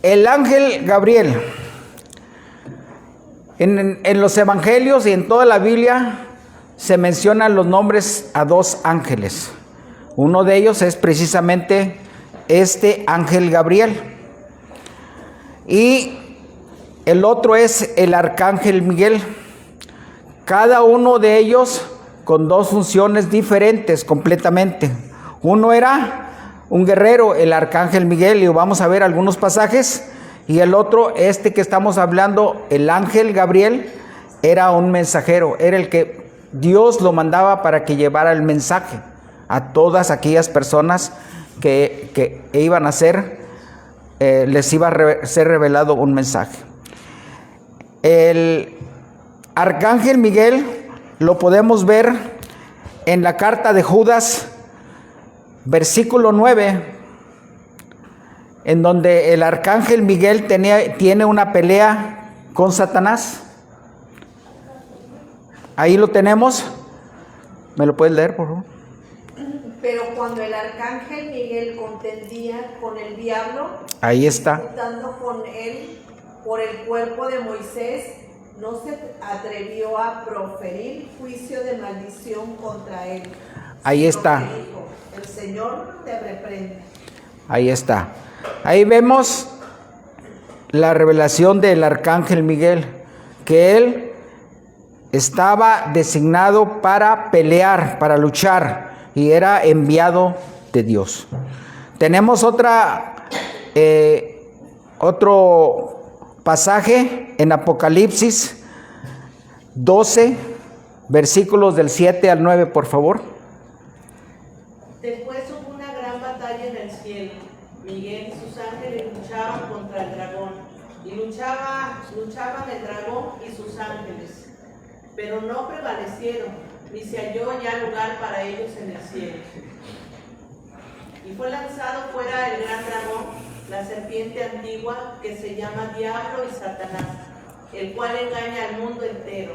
El ángel Gabriel. En los evangelios y en toda la Biblia se mencionan los nombres a dos ángeles. Uno de ellos es precisamente este ángel Gabriel. Y el otro es el arcángel Miguel. Cada uno de ellos con dos funciones diferentes completamente. Uno era un guerrero, el arcángel Miguel, y vamos a ver algunos pasajes. Y el otro, este que estamos hablando, el ángel Gabriel, era un mensajero, era el que Dios lo mandaba para que llevara el mensaje a todas aquellas personas que iban a ser, les iba a ser revelado un mensaje. El arcángel Miguel lo podemos ver en la carta de Judas, versículo 9, en donde el arcángel Miguel tiene una pelea con Satanás. Ahí lo tenemos. ¿Me lo puedes leer, por favor? Pero cuando el arcángel Miguel contendía con el diablo, ahí está, disputando con él por el cuerpo de Moisés, no se atrevió a proferir juicio de maldición contra él. Ahí está. Dijo, el Señor te reprende. Ahí está. Ahí vemos la revelación del arcángel Miguel, que él estaba designado para pelear, para luchar, y era enviado de Dios. Tenemos otro pasaje en Apocalipsis 12, versículos del 7 al 9, por favor. Después hubo una gran batalla en el cielo. Miguel y sus ángeles luchaban contra el dragón, y luchaban el dragón y sus ángeles, pero no prevalecieron, ni se halló ya lugar para ellos en el cielo. Y fue lanzado fuera el gran dragón, la serpiente antigua, que se llama Diablo y Satanás, el cual engaña al mundo entero.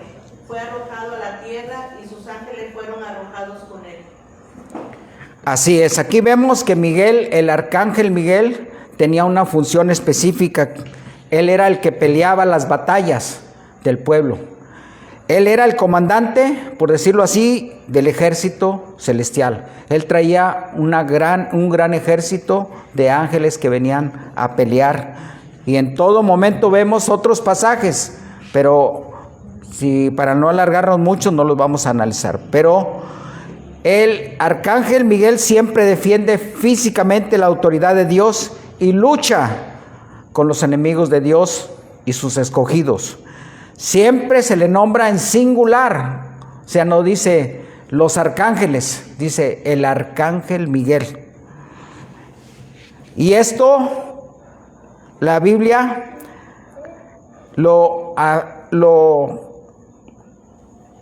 Fue arrojado a la tierra y sus ángeles fueron arrojados con él. Así es, aquí vemos que Miguel, el arcángel Miguel, tenía una función específica. Él era el que peleaba las batallas del pueblo. Él era el comandante, por decirlo así, del ejército celestial. Él traía un gran ejército de ángeles que venían a pelear. Y en todo momento vemos otros pasajes, pero para no alargarnos mucho no los vamos a analizar. Pero el arcángel Miguel siempre defiende físicamente la autoridad de Dios y lucha con los enemigos de Dios y sus escogidos. Siempre se le nombra en singular, o sea, no dice los arcángeles, dice el arcángel Miguel. Y esto, la Biblia lo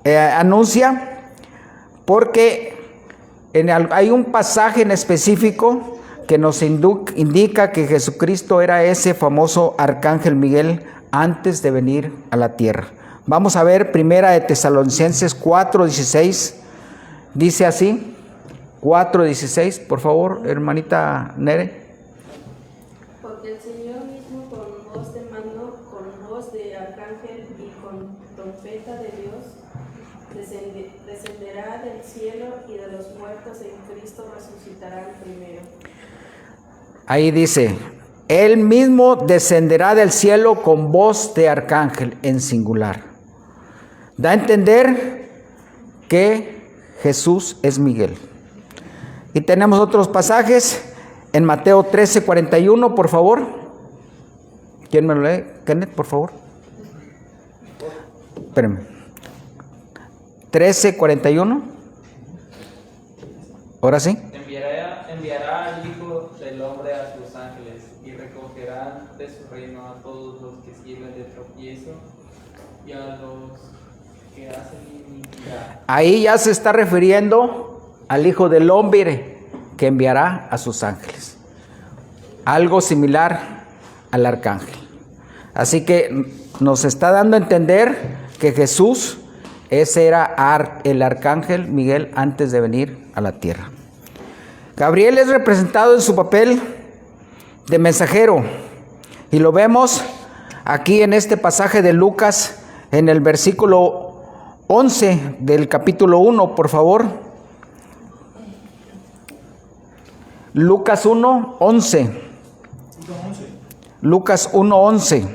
anuncia, porque hay un pasaje en específico que nos indica que Jesucristo era ese famoso arcángel Miguel antes de venir a la tierra. Vamos a ver Primera de Tesalonicenses 4:16. Dice así, 4:16, por favor, hermanita Nere. Porque el Señor mismo con voz de mando, con voz de arcángel y con trompeta de Dios, descenderá del cielo, y de los muertos en Cristo resucitarán primero. Ahí dice, Él mismo descenderá del cielo con voz de arcángel en singular. Da a entender que Jesús es Miguel. Y tenemos otros pasajes en Mateo 13:41, por favor. ¿Quién me lo lee? Kenneth, por favor. Espérenme. 13:41. ¿Ahora sí? Enviará al Hijo del Hombre a sus ángeles, y recogerán de su reino a todos los que sirven de tropiezo y a los que hacen iniquidad. Ahí ya se está refiriendo al Hijo del Hombre, que enviará a sus ángeles. Algo similar al arcángel. Así que nos está dando a entender que Jesús, ese era el arcángel Miguel antes de venir a la tierra. Gabriel es representado en su papel de mensajero Y lo vemos aquí en este pasaje de Lucas, en el versículo 11 del capítulo 1, por favor. Lucas 1:11. Lucas 1:11.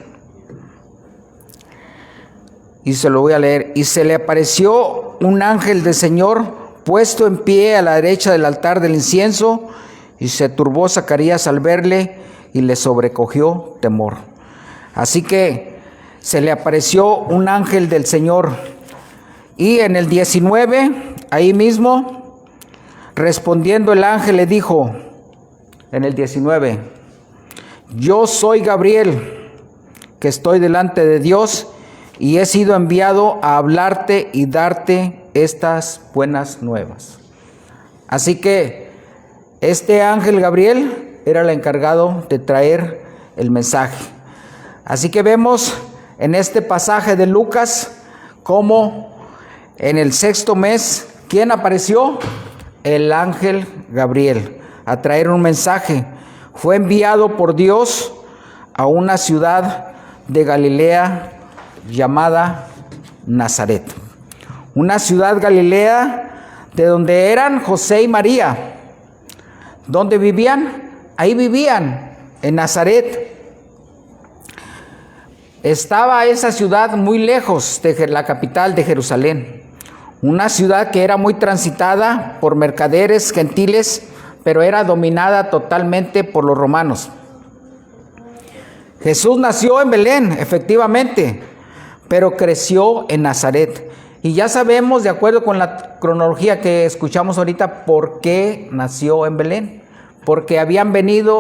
Y se lo voy a leer. Y se le apareció un ángel del Señor puesto en pie a la derecha del altar del incienso, y se turbó Zacarías al verle y le sobrecogió temor. Así que se le apareció un ángel del Señor. Y en el 19, ahí mismo, respondiendo el ángel le dijo, en el 19, yo soy Gabriel, que estoy delante de Dios, y he sido enviado a hablarte y darte estas buenas nuevas. Así que este ángel Gabriel era el encargado de traer el mensaje. Así que vemos en este pasaje de Lucas cómo en el 6º mes, ¿quién apareció? El ángel Gabriel, a traer un mensaje. Fue enviado por Dios a una ciudad de Galilea llamada Nazaret. Una ciudad galilea de donde eran José y María. ¿Dónde vivían? Ahí vivían, en Nazaret. Estaba esa ciudad muy lejos de la capital de Jerusalén. Una ciudad que era muy transitada por mercaderes gentiles, pero era dominada totalmente por los romanos. Jesús nació en Belén, efectivamente, pero creció en Nazaret. Y ya sabemos, de acuerdo con la cronología que escuchamos ahorita, por qué nació en Belén. Porque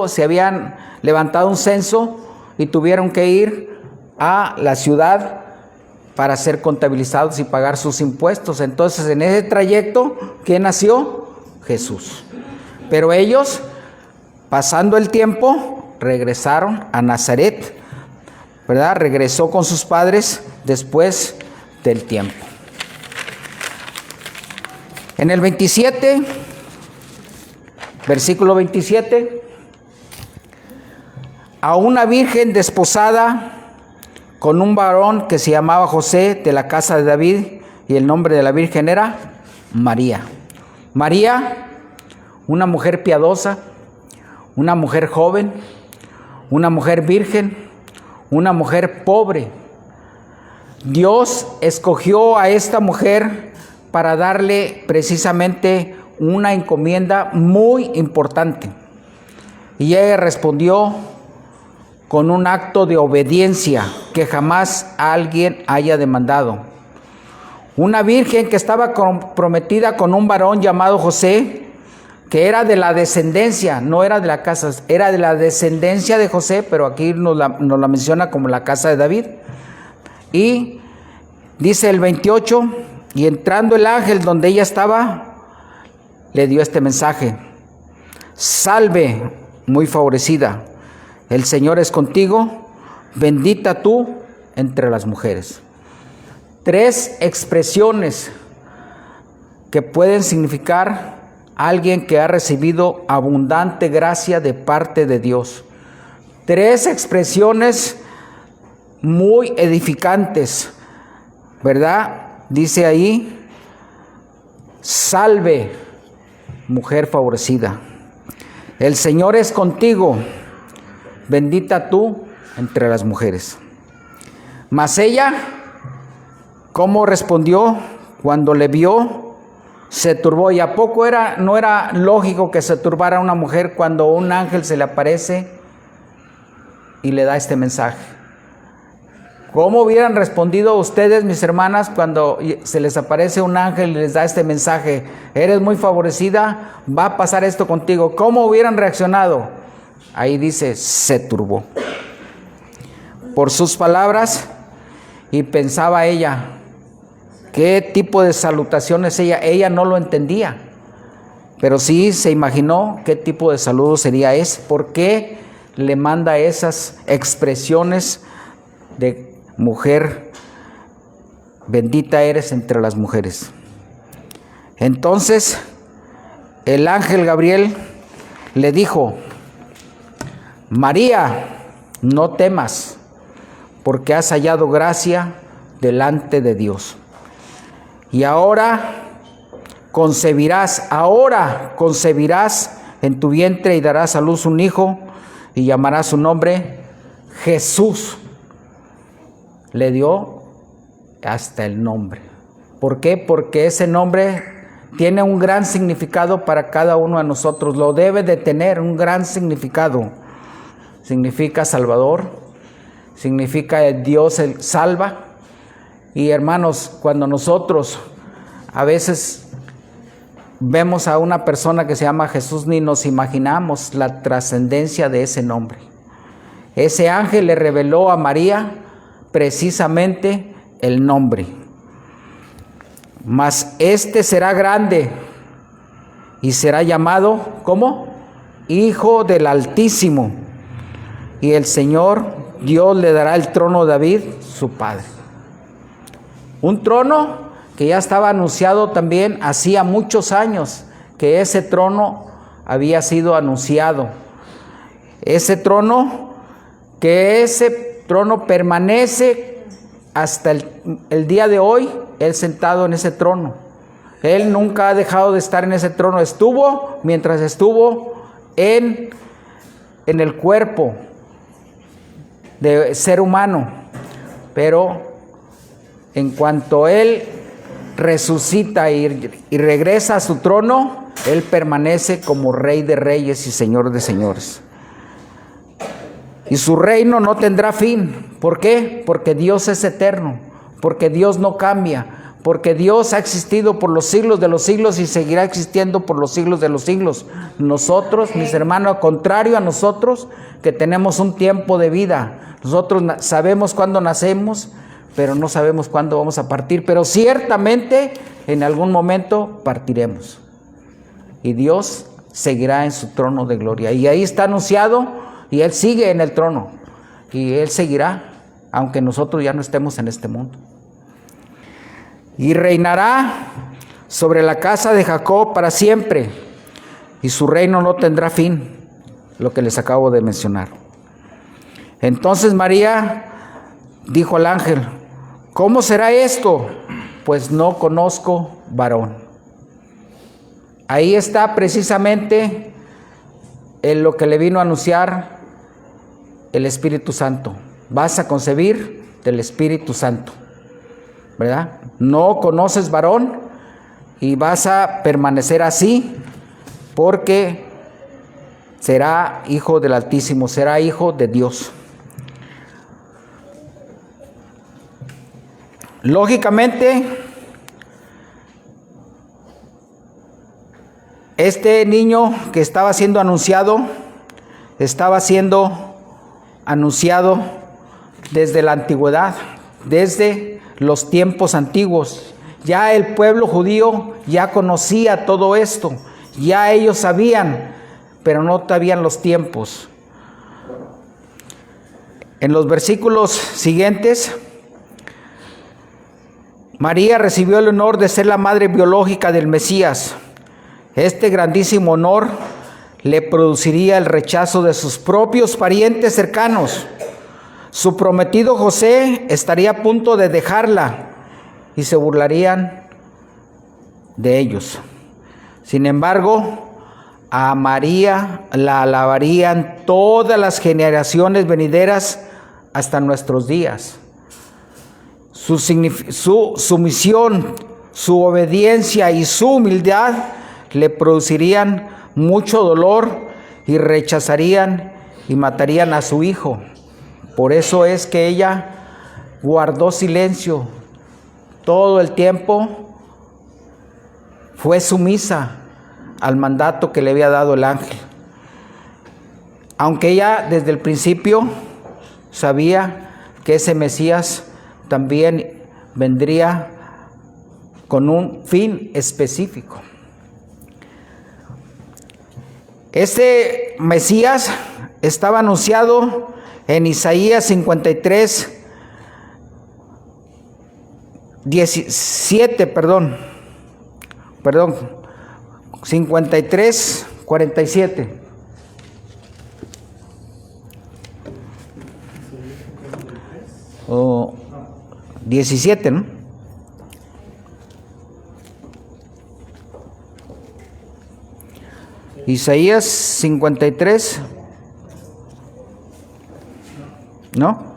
se habían levantado un censo y tuvieron que ir a la ciudad para ser contabilizados y pagar sus impuestos. Entonces, en ese trayecto, ¿quién nació? Jesús. Pero ellos, pasando el tiempo, regresaron a Nazaret, ¿verdad? Regresó con sus padres después del tiempo. En el 27, versículo 27, a una virgen desposada con un varón que se llamaba José, de la casa de David, y el nombre de la virgen era María. María, una mujer piadosa, una mujer joven, una mujer virgen, una mujer pobre. Dios escogió a esta mujer para darle precisamente una encomienda muy importante. Y ella respondió con un acto de obediencia que jamás alguien haya demandado. Una virgen que estaba comprometida con un varón llamado José, que era de la descendencia, no era de la casa, era de la descendencia de José, pero aquí nos la menciona como la casa de David. Y dice el 28, y entrando el ángel donde ella estaba, le dio este mensaje: salve, muy favorecida, el Señor es contigo, bendita tú entre las mujeres. 3 expresiones que pueden significar alguien que ha recibido abundante gracia de parte de Dios. 3 expresiones muy edificantes, ¿verdad? Dice ahí, salve, mujer favorecida, el Señor es contigo, bendita tú entre las mujeres. Mas ella, ¿cómo respondió cuando le vio? Se turbó. ¿Y a poco no era lógico que se turbara una mujer cuando un ángel se le aparece y le da este mensaje? ¿Cómo hubieran respondido ustedes, mis hermanas, cuando se les aparece un ángel y les da este mensaje? Eres muy favorecida, va a pasar esto contigo. ¿Cómo hubieran reaccionado? Ahí dice, se turbó por sus palabras, y pensaba ella, ¿qué tipo de salutación es ella? Ella no lo entendía, pero sí se imaginó qué tipo de saludo sería ese. ¿Por qué le manda esas expresiones de mujer, bendita eres entre las mujeres? Entonces el ángel Gabriel le dijo, María, no temas, porque has hallado gracia delante de Dios. Y ahora concebirás en tu vientre y darás a luz un hijo y llamarás su nombre Jesús. Le dio hasta el nombre. ¿Por qué? Porque ese nombre tiene un gran significado para cada uno de nosotros. Lo debe de tener un gran significado. Significa Salvador, significa Dios salva. Y hermanos, cuando nosotros a veces vemos a una persona que se llama Jesús, ni nos imaginamos la trascendencia de ese nombre. Ese ángel le reveló a María precisamente el nombre. Mas este será grande y será llamado, ¿cómo? Hijo del Altísimo. Y el Señor Dios le dará el trono de David, su padre. Un trono que ya estaba anunciado también hacía muchos años, que ese trono había sido anunciado. Ese trono permanece hasta el día de hoy, Él sentado en ese trono. Él nunca ha dejado de estar en ese trono. Estuvo mientras estuvo en el cuerpo de ser humano, pero en cuanto Él resucita y regresa a su trono, Él permanece como Rey de Reyes y Señor de Señores. Y su reino no tendrá fin. ¿Por qué? Porque Dios es eterno, porque Dios no cambia, porque Dios ha existido por los siglos de los siglos y seguirá existiendo por los siglos de los siglos. Nosotros, mis hermanos, contrario a nosotros, que tenemos un tiempo de vida, nosotros sabemos cuándo nacemos, pero no sabemos cuándo vamos a partir, pero ciertamente en algún momento partiremos. Y Dios seguirá en su trono de gloria. Y ahí está anunciado, y Él sigue en el trono. Y Él seguirá, aunque nosotros ya no estemos en este mundo. Y reinará sobre la casa de Jacob para siempre, y su reino no tendrá fin, lo que les acabo de mencionar. Entonces María dijo al ángel: ¿cómo será esto? Pues no conozco varón. Ahí está precisamente en lo que le vino a anunciar el Espíritu Santo. Vas a concebir del Espíritu Santo, ¿verdad? No conoces varón y vas a permanecer así, porque será hijo del Altísimo, será hijo de Dios. Lógicamente, este niño que estaba siendo anunciado desde la antigüedad, desde los tiempos antiguos. Ya el pueblo judío ya conocía todo esto, ya ellos sabían, pero no sabían los tiempos. En los versículos siguientes, María recibió el honor de ser la madre biológica del Mesías. Este grandísimo honor le produciría el rechazo de sus propios parientes cercanos. Su prometido José estaría a punto de dejarla y se burlarían de ellos. Sin embargo, a María la alabarían todas las generaciones venideras hasta nuestros días. Su sumisión, su obediencia y su humildad le producirían mucho dolor y rechazarían y matarían a su hijo. Por eso es que ella guardó silencio todo el tiempo, fue sumisa al mandato que le había dado el ángel. Aunque ella desde el principio sabía que ese Mesías también vendría con un fin específico. Este Mesías estaba anunciado en Isaías 53, 53, 47. O 17, ¿no? Isaías 53. ¿No?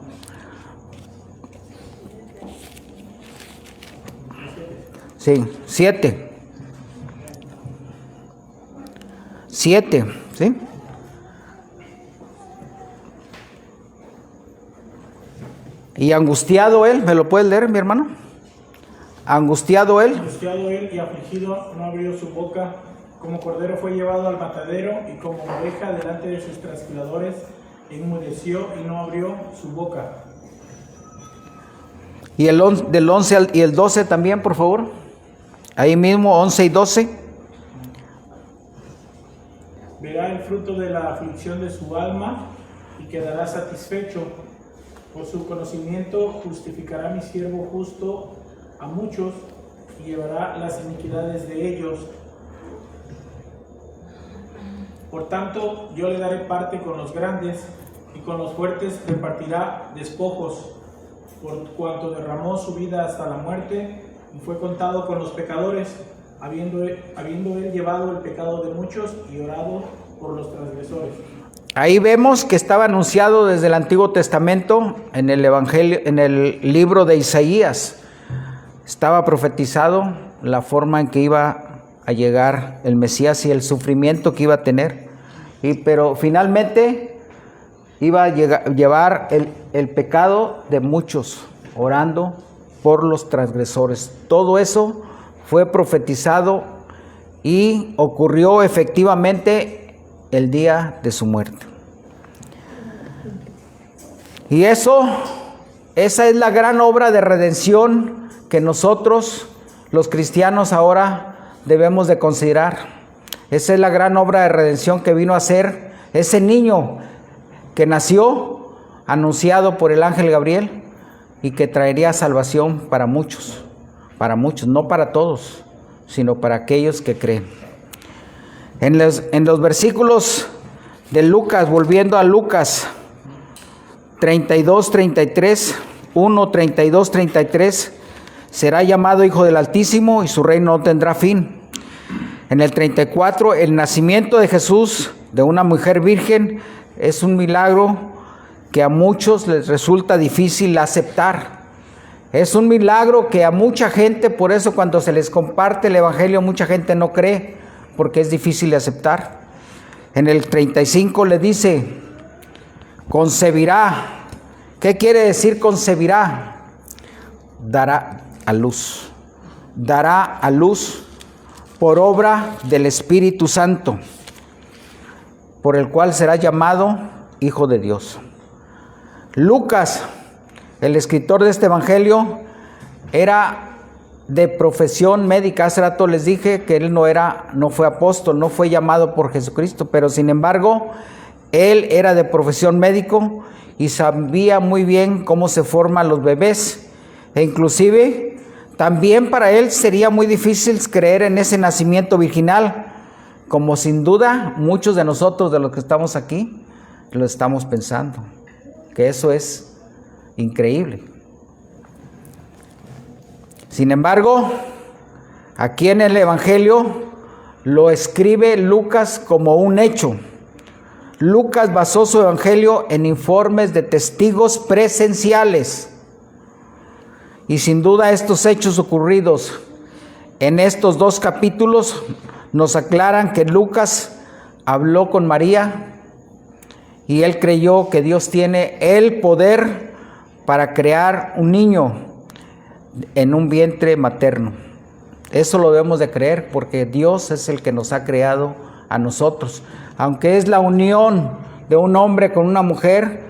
Sí, 7. 7, ¿sí? Y angustiado él, ¿me lo puedes leer, mi hermano? Angustiado él y afligido, no abrió su boca. Como cordero fue llevado al matadero, y como oveja delante de sus trasquiladores, enmudeció y no abrió su boca. Y del 11 y el 12 también, por favor. Ahí mismo, 11 y 12. Verá el fruto de la aflicción de su alma y quedará satisfecho. Por su conocimiento justificará mi siervo justo a muchos y llevará las iniquidades de ellos. Por tanto, yo le daré parte con los grandes, y con los fuertes repartirá despojos, por cuanto derramó su vida hasta la muerte y fue contado con los pecadores, habiendo él llevado el pecado de muchos y orado por los transgresores. Ahí vemos que estaba anunciado desde el Antiguo Testamento en el Evangelio, en el libro de Isaías. Estaba profetizado la forma en que iba a llegar el Mesías y el sufrimiento que iba a tener. Pero finalmente iba a llevar el pecado de muchos, orando por los transgresores. Todo eso fue profetizado y ocurrió efectivamente el día de su muerte. Y esa es la gran obra de redención que nosotros, los cristianos, ahora debemos de considerar. Esa es la gran obra de redención que vino a hacer ese niño que nació, anunciado por el ángel Gabriel, y que traería salvación para muchos, no para todos, sino para aquellos que creen. En los versículos de Lucas, volviendo a Lucas 32, 33, 1, 32, 33, será llamado Hijo del Altísimo y su reino no tendrá fin. En el 34, el nacimiento de Jesús de una mujer virgen es un milagro que a muchos les resulta difícil aceptar. Es un milagro que a mucha gente, por eso cuando se les comparte el Evangelio, mucha gente no cree, porque es difícil de aceptar. En el 35 le dice, concebirá. ¿Qué quiere decir concebirá? Dará a luz. Dará a luz por obra del Espíritu Santo, por el cual será llamado Hijo de Dios. Lucas, el escritor de este evangelio, era de profesión médica. Hace rato les dije que él no fue apóstol, no fue llamado por Jesucristo, pero sin embargo, él era de profesión médico y sabía muy bien cómo se forman los bebés, e inclusive también para él sería muy difícil creer en ese nacimiento virginal, como sin duda muchos de nosotros, de los que estamos aquí, lo estamos pensando, que eso es increíble. Sin embargo, aquí en el Evangelio lo escribe Lucas como un hecho. Lucas basó su Evangelio en informes de testigos presenciales. Y sin duda estos hechos ocurridos en estos 2 capítulos nos aclaran que Lucas habló con María y él creyó que Dios tiene el poder para crear un niño en un vientre materno. Eso lo debemos de creer porque Dios es el que nos ha creado a nosotros. Aunque es la unión de un hombre con una mujer,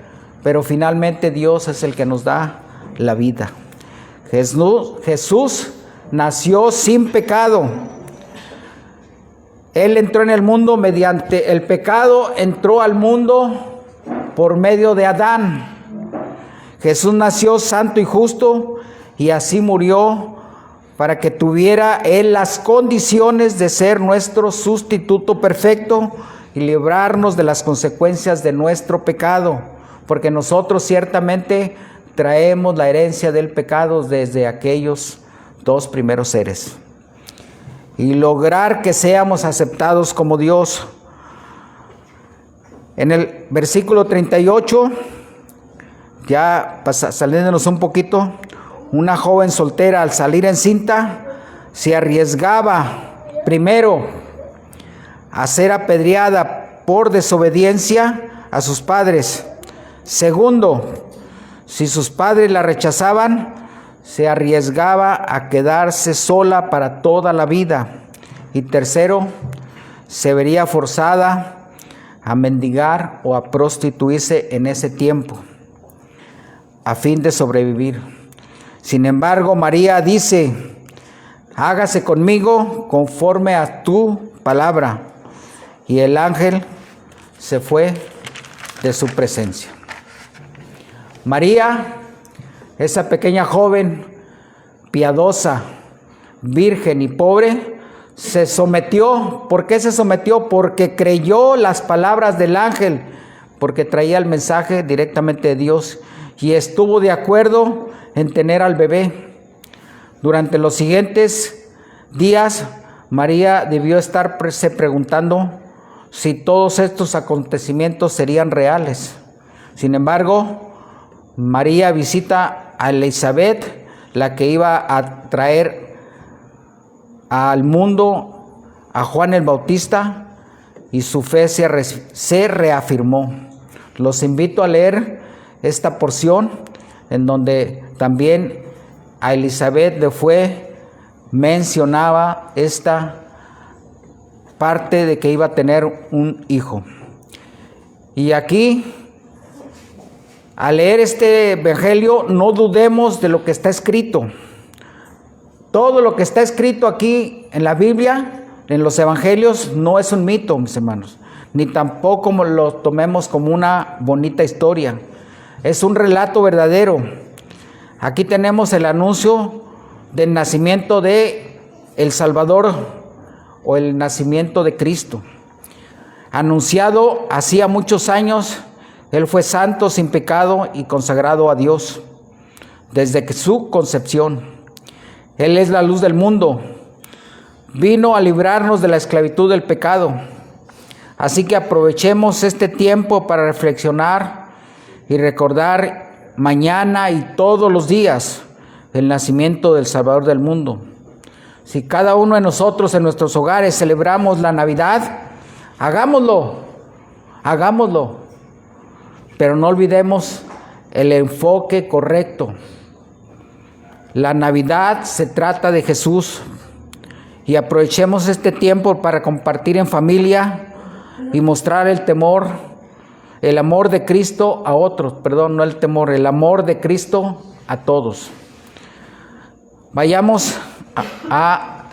pero finalmente Dios es el que nos da la vida. Jesús nació sin pecado. Él entró en el mundo mediante el pecado, entró al mundo por medio de Adán. Jesús nació santo y justo y así murió para que tuviera Él las condiciones de ser nuestro sustituto perfecto y librarnos de las consecuencias de nuestro pecado. porque nosotros ciertamente traemos la herencia del pecado desde aquellos dos primeros seres. Y lograr que seamos aceptados como Dios. En el versículo 38, ya saliéndonos un poquito, una joven soltera al salir encinta se arriesgaba primero a ser apedreada por desobediencia a sus padres. Segundo, si sus padres la rechazaban, se arriesgaba a quedarse sola para toda la vida. Y tercero, se vería forzada a mendigar o a prostituirse en ese tiempo, a fin de sobrevivir. Sin embargo, María dice: hágase conmigo conforme a tu palabra. Y el ángel se fue de su presencia. María, esa pequeña joven, piadosa, virgen y pobre, se sometió. ¿Por qué se sometió? Porque creyó las palabras del ángel, porque traía el mensaje directamente de Dios, y estuvo de acuerdo en tener al bebé. Durante los siguientes días, María debió estarse preguntando si todos estos acontecimientos serían reales. Sin embargo, María visita a Elizabeth, la que iba a traer al mundo a Juan el Bautista, y su fe se reafirmó. Los invito a leer esta porción en donde también a Elizabeth mencionaba esta parte de que iba a tener un hijo. Y aquí, al leer este evangelio, no dudemos de lo que está escrito. Todo lo que está escrito aquí en la Biblia, en los evangelios, no es un mito, mis hermanos, ni tampoco lo tomemos como una bonita historia. Es un relato verdadero. Aquí tenemos el anuncio del nacimiento de el Salvador, o el nacimiento de Cristo, anunciado hacía muchos años. Él fue santo, sin pecado y consagrado a Dios desde su concepción. Él es la luz del mundo. Vino a librarnos de la esclavitud del pecado. Así que aprovechemos este tiempo para reflexionar y recordar mañana y todos los días el nacimiento del Salvador del mundo. Si cada uno de nosotros en nuestros hogares celebramos la Navidad, hagámoslo, pero no olvidemos el enfoque correcto. La Navidad se trata de Jesús, y aprovechemos este tiempo para compartir en familia y mostrar el amor de Cristo a otros, el amor de Cristo a todos. Vayamos a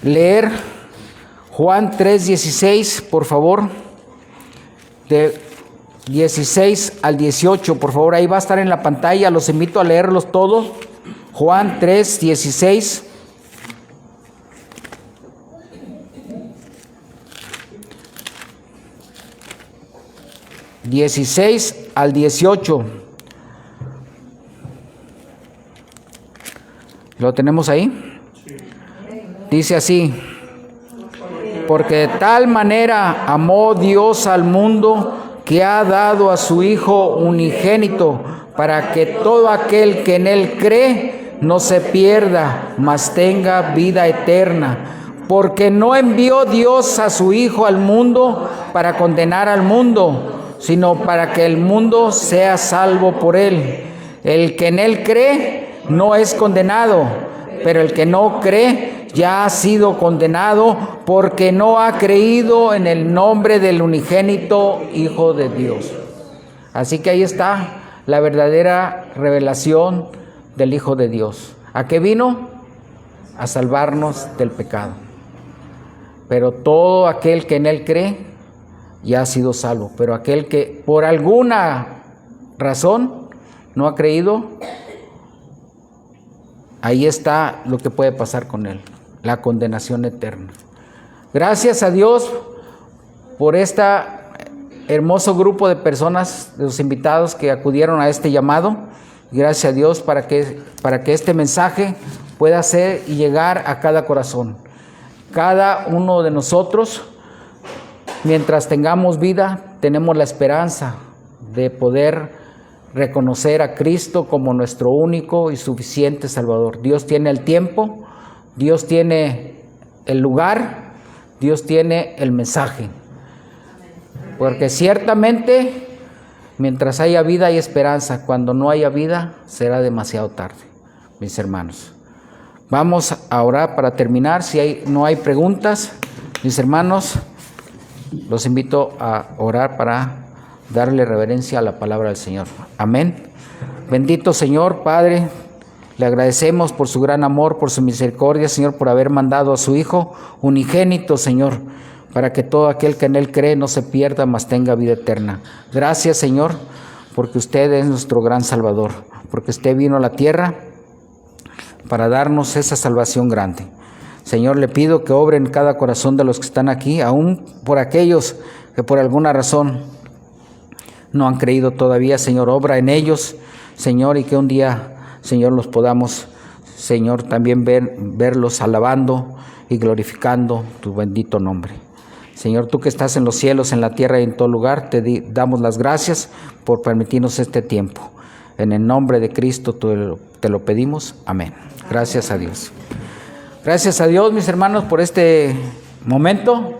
leer Juan 3:16, por favor, de 16 al 18, por favor, ahí va a estar en la pantalla, los invito a leerlos todos. Juan 3:16. (16 al 18). ¿Lo tenemos ahí? Dice así: porque de tal manera amó Dios al mundo, que ha dado a su Hijo unigénito, para que todo aquel que en Él cree no se pierda, mas tenga vida eterna. Porque no envió Dios a su Hijo al mundo para condenar al mundo, sino para que el mundo sea salvo por Él. El que en Él cree no es condenado, pero el que no cree ya ha sido condenado, porque no ha creído en el nombre del unigénito Hijo de Dios. Así que ahí está la verdadera revelación del Hijo de Dios. ¿A qué vino? A salvarnos del pecado. Pero todo aquel que en Él cree ya ha sido salvo. Pero aquel que por alguna razón no ha creído, ahí está lo que puede pasar con él: la condenación eterna. Gracias a Dios por esta hermoso grupo de personas, de los invitados que acudieron a este llamado. Gracias a Dios para que este mensaje pueda ser y llegar a cada corazón. Cada uno de nosotros, mientras tengamos vida, tenemos la esperanza de poder reconocer a Cristo como nuestro único y suficiente Salvador. Dios tiene el tiempo, Dios tiene el lugar, Dios tiene el mensaje. Porque ciertamente, mientras haya vida hay esperanza. Cuando no haya vida, será demasiado tarde, mis hermanos. Vamos a orar para terminar. Si no hay preguntas, mis hermanos, los invito a orar para darle reverencia a la palabra del Señor. Amén. Bendito Señor, Padre, le agradecemos por su gran amor, por su misericordia, Señor, por haber mandado a su Hijo unigénito, Señor, para que todo aquel que en Él cree no se pierda, mas tenga vida eterna. Gracias, Señor, porque usted es nuestro gran Salvador, porque usted vino a la tierra para darnos esa salvación grande. Señor, le pido que obre en cada corazón de los que están aquí, aún por aquellos que por alguna razón no han creído todavía. Señor, obra en ellos, Señor, y que un día, Señor, los podamos, Señor, también verlos alabando y glorificando tu bendito nombre. Señor, tú que estás en los cielos, en la tierra y en todo lugar, te damos las gracias por permitirnos este tiempo. En el nombre de Cristo te lo pedimos. Amén. Gracias a Dios. Gracias a Dios, mis hermanos, por este momento.